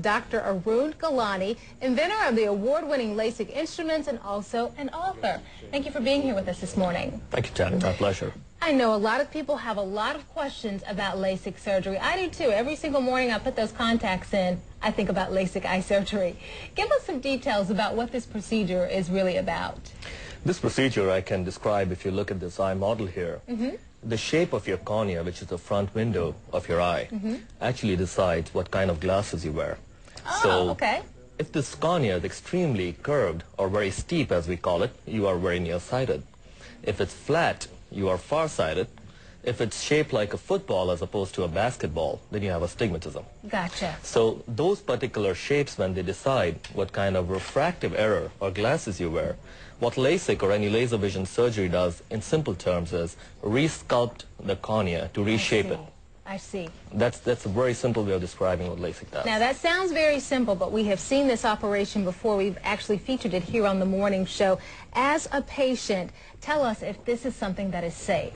Dr. Arun Gulani, inventor of the award-winning LASIK instruments and also an author. Thank you for being here with us this morning. Thank you, Janet. My pleasure. I know a lot of people have a lot of questions about LASIK surgery. I do too. Every single morning I put those contacts in, I think about LASIK eye surgery. Give us some details about what this procedure is really about. This procedure I can describe if you look at this eye model here. The shape of your cornea, which is the front window of your eye, actually decides what kind of glasses you wear. Oh, okay. If this cornea is extremely curved or very steep, as we call it, you are very nearsighted. If it's flat, you are farsighted. If it's shaped like a football as opposed to a basketball, then you have astigmatism. Gotcha. So those particular shapes, when they decide what kind of refractive error or glasses you wear, what LASIK or any laser vision surgery does in simple terms is resculpt the cornea to reshape it. I see. That's a very simple way of describing what LASIK does. Now that sounds very simple, but we have seen this operation before. We've actually featured it here on the morning show. As a patient, tell us if this is something that is safe.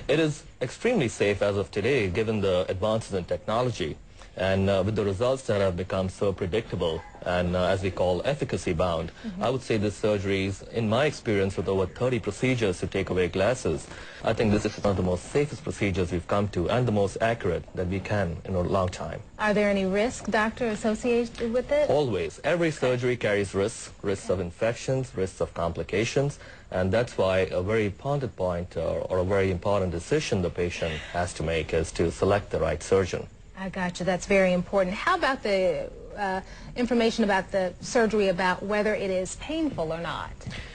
It is extremely safe as of today, given the advances in technology and with the results that have become so predictable and as we call efficacy bound. I would say this surgery is, in my experience, with over 30 procedures to take away glasses, I think this is one of the most safest procedures we've come to and the most accurate that we can in a long time. Are there any risks, doctor, associated with it? Always. Every surgery carries risks, risks of infections, risks of complications, and that's why a very important point or a very important decision the patient has to make is to select the right surgeon. I got you. That's very important. How about the information about the surgery, about whether it is painful or not?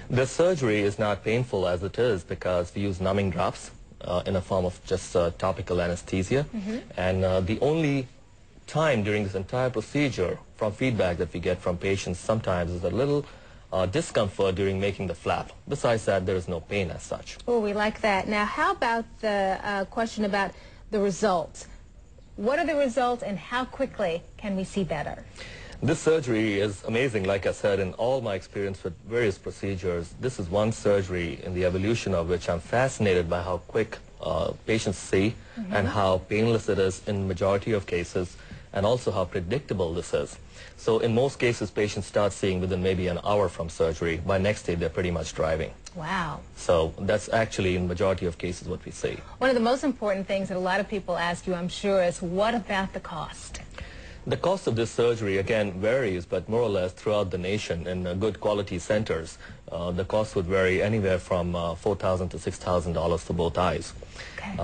The surgery is not painful as it is because we use numbing drops in a form of just topical anesthesia. And the only time during this entire procedure, from feedback that we get from patients sometimes, is a little discomfort during making the flap. Besides that, there is no pain as such. Oh, we like that. Now, how about the question about the results? What are the results and how quickly can we see better? This surgery is amazing. Like I said, in all my experience with various procedures, this is one surgery in the evolution of which I'm fascinated by how quick patients see and how painless it is in majority of cases, and also how predictable this is. So in most cases, patients start seeing within maybe an hour from surgery. By next day, they're pretty much driving. Wow. So that's actually, in majority of cases, what we see. One of the most important things that a lot of people ask you, I'm sure, is what about the cost? The cost of this surgery, again, varies, but more or less throughout the nation in good quality centers, the cost would vary anywhere from $4,000 to $6,000 for both eyes. Okay.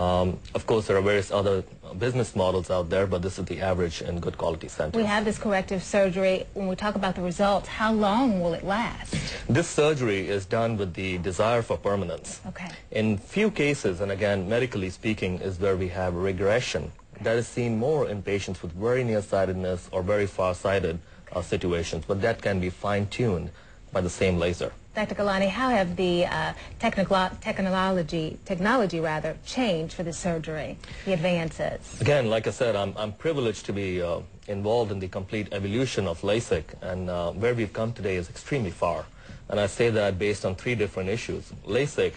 Of course, there are various other business models out there, but this is the average in good quality centers. We have this corrective surgery. When we talk about the results, how long will it last? This surgery is done with the desire for permanence. Okay. In few cases, and again, medically speaking, is where we have regression. That is seen more in patients with very nearsightedness or very farsighted situations, but that can be fine-tuned by the same laser. Dr. Gulani, how have the technology changed for the surgery, the advances? Again, like I said, I'm privileged to be involved in the complete evolution of LASIK, and where we've come today is extremely far. And I say that based on three different issues. LASIK,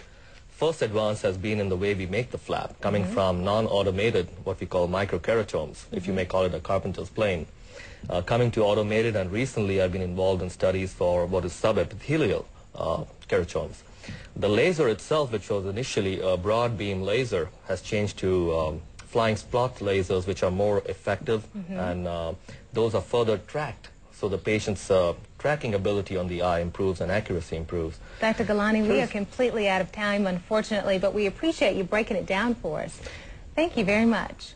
first advance has been in the way we make the flap, coming from non-automated, what we call microkeratomes, if you may call it a carpenter's plane, coming to automated, and recently I've been involved in studies for what is subepithelial keratomes. The laser itself, which was initially a broad beam laser, has changed to flying spot lasers, which are more effective, and those are further tracked. So the patient's tracking ability on the eye improves and accuracy improves. Dr. Gulani, we are completely out of time, unfortunately, but we appreciate you breaking it down for us. Thank you very much.